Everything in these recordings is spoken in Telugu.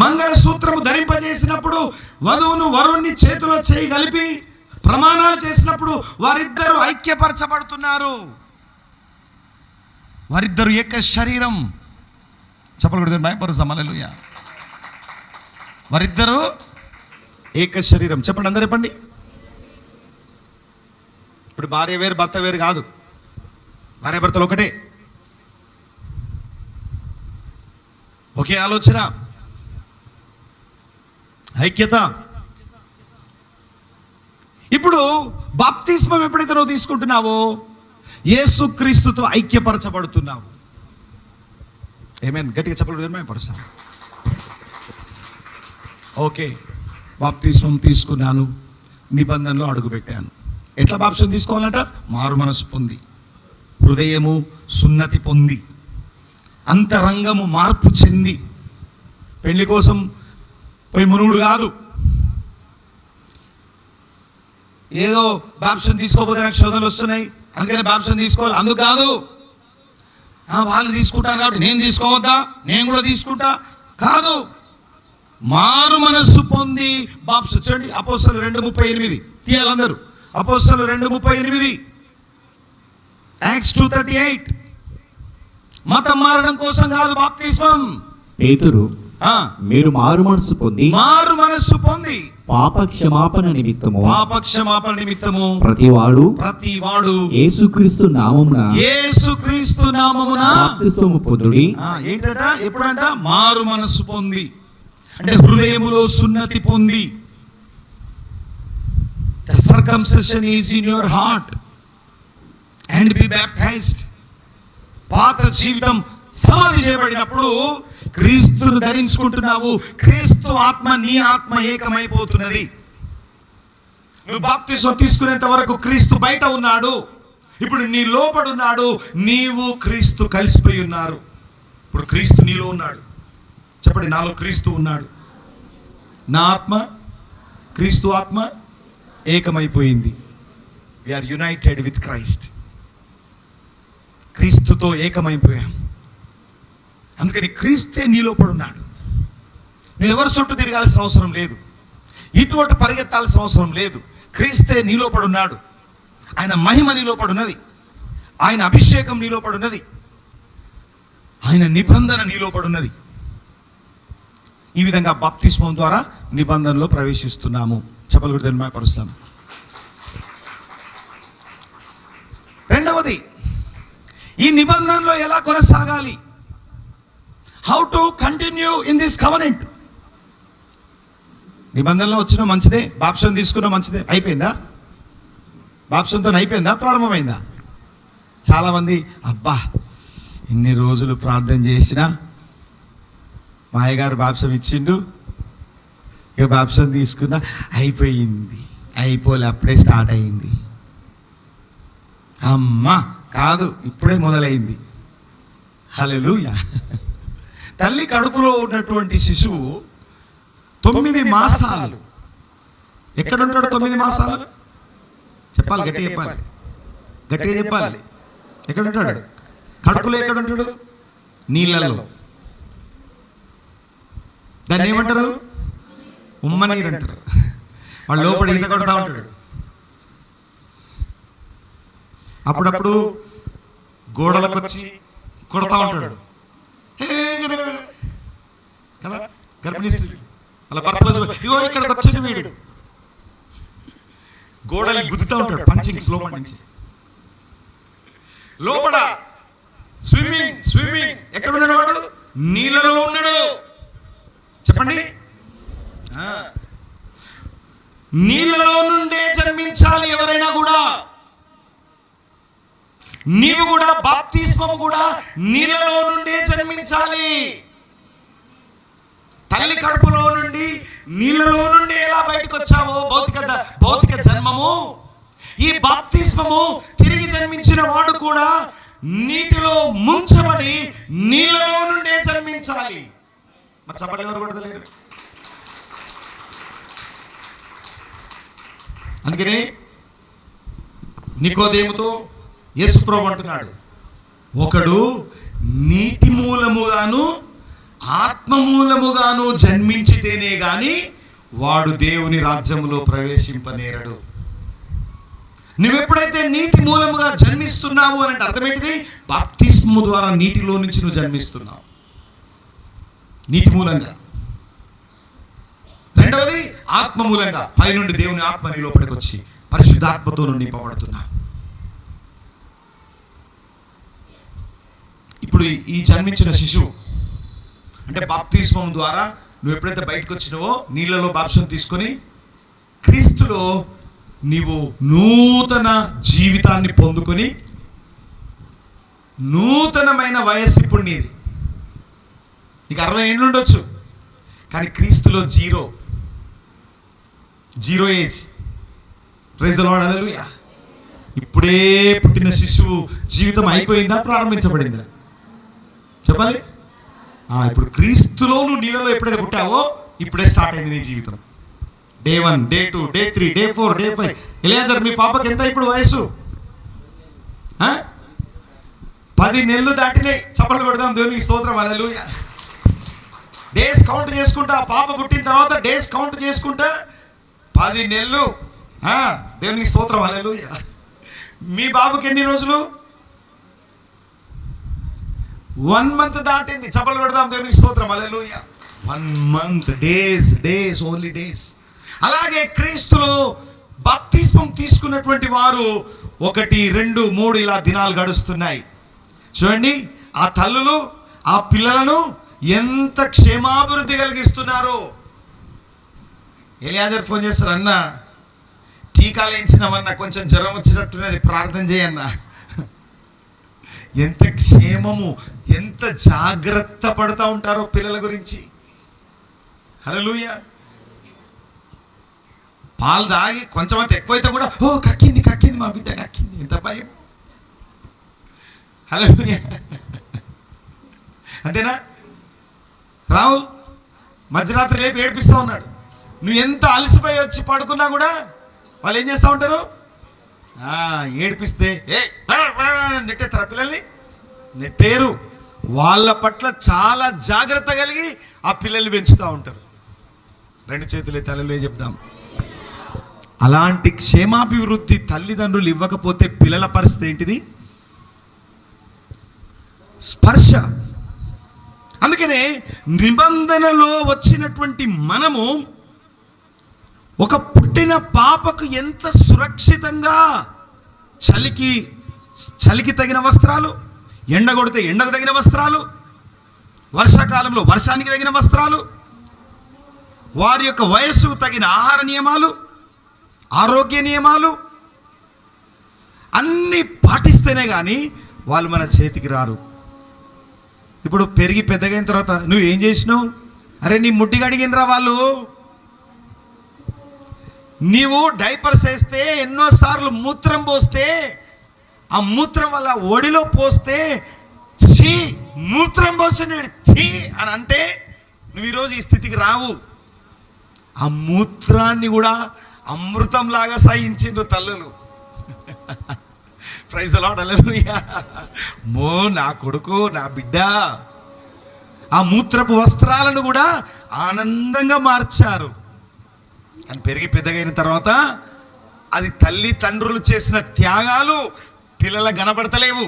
మంగళసూత్రము ధరింపజేసినప్పుడు వధువును వరుణ్ణి చేతిలో చేయి కలిపి ప్రమాణాలు చేసినప్పుడు వారిద్దరూ ఐక్యపరచబడుతున్నారు. వారిద్దరు ఏక శరీరం. చెప్పకూడదు భయపరుస్తాం. హల్లెలూయా. వారిద్దరూ ఏక శరీరం. చెప్పండి, అందరూ చెప్పండి. ఇప్పుడు భార్య వేరు భర్త వేరు కాదు, భార్య భర్తలు ఒకటే, ఒకే ఆలోచన, ఐక్యత. ఇప్పుడు బాప్తిస్మం ఎప్పుడైతే నువ్వు తీసుకుంటున్నావో యేసుక్రీస్తుతో ఐక్యపరచబడుతున్నావు. ఏమేన్ గట్టిగా చెప్పలేదు పరుస్తాను. ఓకే, బాప్తిస్మం తీసుకున్నాను, నిబంధనలో అడుగుపెట్టాను. ఎట్లా బాప్తిస్మం తీసుకోవాలంట? మారు మనసు పొంది, హృదయము సున్నతి పొంది, అంతరంగము మార్పు చెంది. పెళ్లి కోసం పోయి మునుగుడు కాదు, ఏదో బాప్తిస్మం తీసుకోకపోతే నాకు శోధనలు వస్తున్నాయి అందుకని బాప్తిస్మం తీసుకోవాలి అందుకు కాదు. వాళ్ళు తీసుకుంటారు కాబట్టి నేను తీసుకోవద్దా, నేను కూడా తీసుకుంటా కాదు. మారు మనస్సు పొంది బాప్తిస్మం. చూడండి అపోస్తలులు 2:38 తీయాలందరూ. అపోస్తలులు 2:38, యాక్ట్స్ 2:38. మతం మారడం కోసం కాదు బాప్తిస్మం. పేతురు, మీరు మారు మనస్సు పొంది పాప క్షమాపణ నిమిత్తము ప్రతివాడు యేసుక్రీస్తు నామమున బాప్తిస్మము పొందుడి. ఏంటంట? ఎప్పుడంట? మారు మనస్సు పొంది, అంటే హృదయములో సున్నతి పొంది. The circumcision is in your heart and be baptized. పాత జీవితం సమాధి చేయబడినప్పుడు క్రీస్తును ధరించుకుంటున్నావు. క్రీస్తు ఆత్మ నీ ఆత్మ ఏకమైపోతున్నది. నువ్వు బాప్తిస్మం తీసుకునేంత వరకు క్రీస్తు బయట ఉన్నాడు, ఇప్పుడు నీ లోపడున్నాడు. నీవు క్రీస్తు కలిసిపోయి ఉన్నారు. ఇప్పుడు క్రీస్తు నీలో ఉన్నాడు. చెప్పండి, నాలో క్రీస్తు ఉన్నాడు. నా ఆత్మ క్రీస్తు ఆత్మ ఏకమైపోయింది. We are united with Christ. క్రీస్తుతో ఏకమైపోయాం. అందుకని క్రీస్తే నీలో పడున్నాడు. నువ్వు ఎవరి చుట్టూ తిరగాల్సిన అవసరం లేదు, ఇటువంటి పరిగెత్తాల్సిన అవసరం లేదు. క్రీస్తే నీలో పడున్నాడు. ఆయన మహిమ నీలో పడున్నది, ఆయన అభిషేకం నీలో పడున్నది, ఆయన నిబంధన నీలో పడున్నది. ఈ విధంగా బాప్తిస్మం ద్వారా నిబంధనలో ప్రవేశిస్తున్నాము. చెప్పలు పరుస్తాము. రెండవది, ఈ నిబంధనలో ఎలా కొనసాగాలి? How to continue in this covenant. నిబంధనలో వచ్చిన మంచిదే, బాప్తిస్మం తీసుకున్న మంచిదే. అయిపోయిందా? బాప్తిస్మంతో అయిపోయిందా? ప్రారంభమైందా? చాలామంది అబ్బా ఇన్ని రోజులు ప్రార్థన చేసినా మా అయ్యగారు బాప్తిస్మం ఇచ్చిండు, ఇక బాప్తిస్మం తీసుకున్నా అయిపోయింది. అయిపోలే, అప్పుడే స్టార్ట్ అయింది. అమ్మా కాదు, ఇప్పుడే మొదలైంది. హల్లెలూయా. తల్లి కడుపులో ఉన్నటువంటి శిశువు 9 మాసాలు ఎక్కడుంటాడు? 9 మాసాలు చెప్పాలి, గట్టిగా చెప్పాలి, గట్టిగా చెప్పాలి. ఎక్కడుంటాడు? కడుపులో ఎక్కడుంటాడు? నీళ్ళలో. దాన్ని ఏమంటారు? ఉమ్మ నీరు అంటారు. వాళ్ళు లోపల ఈత కొడతా ఉంటాడు. అప్పుడప్పుడు గోడలకు వచ్చి కొడతా ఉంటాడు కదా గర్భిణీ స్త్రీ. అలా భర్తలో ఇగో ఇక్కడికి వచ్చి వీడు గోడలు గుద్దుతూ ఉంటాడు. పంచింగ్ స్లో నుంచి లోపల స్విమ్మింగ్. ఎక్కడ ఉన్నాడు వాడు? నీళ్ళలో ఉన్నాడు. చెప్పండి, నీళ్ళలో నుండే జన్మించాలి ఎవరైనా కూడా. నీవు కూడా బాప్తిస్మం కూడా నీళ్ళలో నుండే జన్మించాలి. తల్లి కడుపులో నుండి నీళ్ళలో నుండి ఎలా బయటకు వచ్చావో భౌతిక జన్మము, ఈ బాప్తిస్మము తిరిగి జన్మించిన వాడు కూడా నీటిలో ముంచబడి నీళ్ళలో నుండే జన్మించాలి. మరి చెప్పండి, ఎవరు కొడతలేరు? అందుకని నికోదేముతో యేసు ప్రభువు అంటున్నాడు, ఒకడు నీటి మూలముగాను ఆత్మమూలముగాను జన్మించితేనే గాని వాడు దేవుని రాజ్యములో ప్రవేశింపనేరడు. నువ్వెప్పుడైతే నీటి మూలముగా జన్మిస్తున్నావు అని అంటే అర్థమేంటిది? బాప్తిస్మము ద్వారా నీటిలో నుంచి నువ్వు జన్మిస్తున్నావు, నీటి మూలంగా. రెండవది ఆత్మ మూలంగా, పైనుండి దేవుని ఆత్మ నీ లోపలికి వచ్చి పరిశుద్ధాత్మతో నింపబడుతున్నావు. ఇప్పుడు ఈ జన్మించిన శిశువు అంటే బాప్తిస్మం ద్వారా నువ్వు ఎప్పుడైతే బయటకు వచ్చినావో, నీళ్ళలో బాప్తిస్మం తీసుకొని క్రీస్తులో నీవు నూతన జీవితాన్ని పొందుకొని నూతనమైన వయస్సు ఇప్పుడు నీది. నీకు 60 ఏళ్ళు ఉండొచ్చు, కానీ క్రీస్తులో zero age. Praise the Lord, hallelujah. ఇప్పుడే పుట్టిన శిశువు జీవితం అయిపోయిందా, ప్రారంభించబడిందా? చెప్పాలి. ఇప్పుడు క్రీస్తులో నువ్వు నీళ్ళలో ఎప్పుడైతే పుట్టావో ఇప్పుడే స్టార్ట్ అయింది నీ జీవితం. Day 1, day 2, day 3, day 4, day 5. Eliezer, మీ పాపకి ఎంత ఇప్పుడు వయసు? 10 నెలలు దాటినాయి. చప్పట్లు కొడదాం దేవునికి స్తోత్రం, హల్లెలూయా. డేస్ కౌంట్ చేసుకుంటా, పాప పుట్టిన తర్వాత డేస్ కౌంట్ చేసుకుంటా 10 నెలలు. దేవునికి స్తోత్రం, హల్లెలూయా. మీ బాబుకి ఎన్ని రోజులు? 1 మంత్ దాటింది. చప్పట్లు కొడదాం దేవునికి స్తోత్రం, హల్లెలూయా. 1 మంత్, డేస్, ఓన్లీ డేస్. అలాగే క్రీస్తులో బాప్తిస్మం తీసుకున్నటువంటి వారు 1, 2, 3 ఇలా దినాలు గడుస్తున్నాయి. చూడండి, ఆ తల్లులు ఆ పిల్లలను ఎంత క్షేమాభివృద్ధి కలిగిస్తున్నారు. ఎలియాజర్ ఫోన్ చేస్తారు, అన్న టీకాలు వేయించినామన్నా, కొంచెం జ్వరం వచ్చినట్టున్నది, ప్రార్థన చేయన్నా. ఎంత క్షేమము, ఎంత జాగ్రత్త పడుతూ ఉంటారో పిల్లల గురించి. హల్లెలూయా. పాలు తాగి కొంచెం అంత ఎక్కువైతే కూడా కక్కింది మా బిడ్డ కక్కింది, ఎంత భయం. హల్లెలూయా. అంతేనా? రాహుల్ మధ్యరాత్రి లేపి ఏడిపిస్తూ ఉన్నాడు. నువ్వు ఎంత అలసిపోయి వచ్చి పడుకున్నా కూడా వాళ్ళు ఏం చేస్తూ ఉంటారు? ఏడిపిస్తే నెట్టేస్తారా పిల్లల్ని? నెట్టేరు. వాళ్ళ పట్ల చాలా జాగ్రత్త కలిగి ఆ పిల్లల్ని పెంచుతూ ఉంటారు. 2 చేతులు తల్లిలో చెప్దాం. అలాంటి క్షేమాభివృద్ధి తల్లిదండ్రులు ఇవ్వకపోతే పిల్లల పరిస్థితి ఏంటిది? స్పర్శ. అందుకనే నిబంధనలో వచ్చినటువంటి మనము ఒక పుట్టిన పాపకు ఎంత సురక్షితంగా చలికి తగిన వస్త్రాలు, ఎండ కొడితే ఎండకు తగిన వస్త్రాలు, వర్షాకాలంలో వర్షానికి తగిన వస్త్రాలు, వారి యొక్క వయస్సుకు తగిన ఆహార నియమాలు, ఆరోగ్య నియమాలు అన్నీ పాటిస్తేనే కానీ వాళ్ళు మన చేతికి రారు. ఇప్పుడు పెరిగి పెద్దగైన తర్వాత నువ్వు ఏం చేసినావు? అరే నీ ముడ్డి కడిగినరా వాళ్ళు. నీవు డైపర్స్ వేస్తే ఎన్నోసార్లు మూత్రం పోస్తే, ఆ మూత్రం వల్ల ఒడిలో పోస్తే ఛీ మూత్రం పోసిన ఛీ అని అంటే నువ్వు ఈరోజు ఈ స్థితికి రావు. ఆ మూత్రాన్ని కూడా అమృతంలాగా సహించిండ్రు తల్లులు. ప్రైజ్ ది లార్డ్, హల్లెలూయా. నా కొడుకు, నా బిడ్డ ఆ మూత్రపు వస్త్రాలను కూడా ఆనందంగా మార్చారు. కానీ పెరిగి పెద్దగైన తర్వాత అది తల్లి తండ్రులు చేసిన త్యాగాలు పిల్లలకు కనబడతలేవు.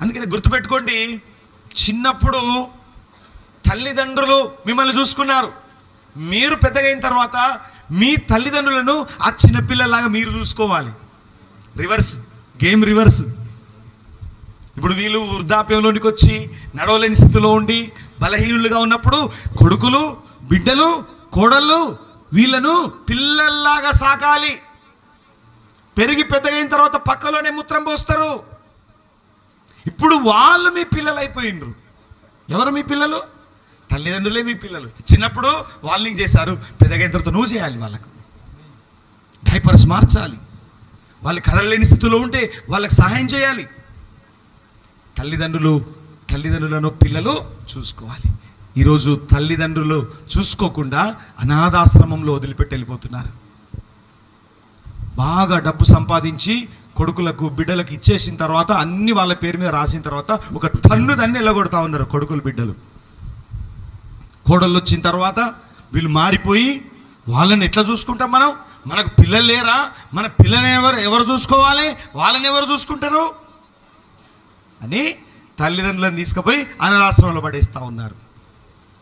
అందుకని గుర్తుపెట్టుకోండి, చిన్నప్పుడు తల్లిదండ్రులు మిమ్మల్ని చూసుకున్నారు. మీరు పెద్దగైన తర్వాత మీ తల్లిదండ్రులను ఆ చిన్నపిల్లలాగా మీరు చూసుకోవాలి. Game reverse. ఇప్పుడు వీళ్ళు వృద్ధాప్యంలోనికి వచ్చి నడవలేని స్థితిలో ఉండి బలహీనులుగా ఉన్నప్పుడు కొడుకులు, బిడ్డలు, కోడళ్ళు వీళ్ళను పిల్లల్లాగా సాకాలి. పెరిగి పెద్దగైన తర్వాత పక్కలోనే మూత్రం పోస్తారు. ఇప్పుడు వాళ్ళు మీ పిల్లలు అయిపోయిండ్రు. ఎవరు మీ పిల్లలు? తల్లిదండ్రులే మీ పిల్లలు. చిన్నప్పుడు వాళ్ళని చేశారు, పెద్దగైన తర్వాత నువ్వు చేయాలి. వాళ్ళకు డైపర్స్ మార్చాలి. వాళ్ళు కదలలేని స్థితిలో ఉంటే వాళ్ళకి సహాయం చేయాలి. తల్లిదండ్రులను పిల్లలు చూసుకోవాలి. ఈరోజు తల్లిదండ్రులు చూసుకోకుండా అనాథాశ్రమంలో వదిలిపెట్టి వెళ్ళిపోతున్నారు. బాగా డబ్బు సంపాదించి కొడుకులకు బిడ్డలకు ఇచ్చేసిన తర్వాత అన్ని వాళ్ళ పేరు మీద రాసిన తర్వాత ఒక తన్నుదన్ని ఎల్లగొడతా ఉన్నారు కొడుకులు బిడ్డలు. కోడళ్ళు వచ్చిన తర్వాత వీళ్ళు మారిపోయి వాళ్ళని ఎట్లా చూసుకుంటాం మనం? మనకు పిల్లలు లేరా? మన పిల్లని ఎవరు చూసుకోవాలి? వాళ్ళని ఎవరు చూసుకుంటారు అని తల్లిదండ్రులను తీసుకుపోయి అనాథాశ్రమంలో పడేస్తూ ఉన్నారు.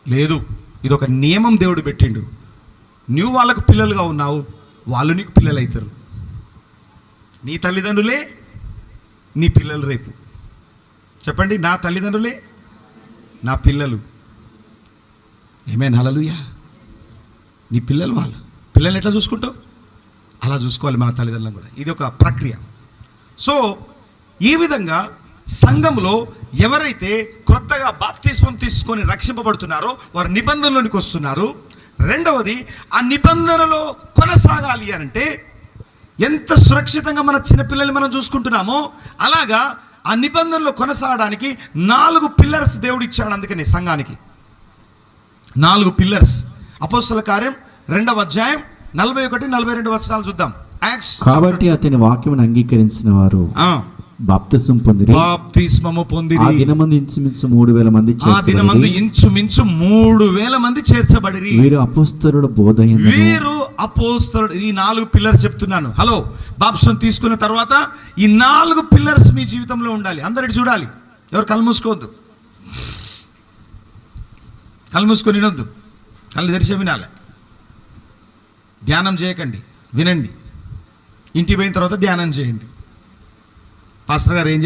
లేదు, ఇది ఒక నియమం దేవుడు పెట్టిండు. నువ్వు వాళ్ళకు పిల్లలుగా ఉన్నావు, వాళ్ళు నీకు పిల్లలు అవుతారు. నీ తల్లిదండ్రులే నీ పిల్లలు రేపు. చెప్పండి, నా తల్లిదండ్రులే నా పిల్లలు. ఏమైనా హల్లెలూయా. నీ పిల్లలు వాళ్ళు. పిల్లల్ని ఎట్లా చూసుకుంటావు అలా చూసుకోవాలి మన తల్లిదండ్రులను కూడా. ఇది ఒక ప్రక్రియ. సో ఈ విధంగా సంఘంలో ఎవరైతే క్రొత్తగా బాప్తిస్మం తీసుకొని రక్షింపబడుతున్నారో వారు నిబంధనలోనికి వస్తున్నారు. రెండవది, ఆ నిబంధనలో కొనసాగాలి అంటే ఎంత సురక్షితంగా మన చిన్నపిల్లల్ని మనం చూసుకుంటున్నామో అలాగా ఆ నిబంధనలో కొనసాగడానికి 4 పిల్లర్స్ దేవుడు ఇచ్చాడు. అందుకని సంఘానికి 4 పిల్లర్స్. అపోస్తల కార్యం 2వ అధ్యాయం 41-42 వచనాలు చూద్దాం. కాబట్టి అతని వాక్యమును అంగీకరించిన వారు బాప్తిస్మం పొందిరి. బాప్తిస్మము పొందిరి. ఆ దినమందు ఇంచుమించు 3000 మంది ఆ దినమందు ఇంచుమించు 3000 మంది చేర్చబడిరి. వీరు అపోస్తలుల బోధయందు. వీరు అపోస్తలుడు. ఈ 4 పిల్లర్స్ చెప్తున్నాను. హలో, బాప్తిస్మం తీసుకున్న తర్వాత ఈ 4 పిల్లర్స్ మీ జీవితంలో ఉండాలి. అందరికి చూడాలి. ఎవరు కళ్ళు మూసుకోవద్దు, కళ్ళు మూసుకొని వినొద్దు, కళ్ళు తెరిచే వినాలి. ధ్యానం చేయకండి, వినండి. ఇంటికి పోయిన తర్వాత ధ్యానం చేయండి. పాస్టర్ గారు ఏం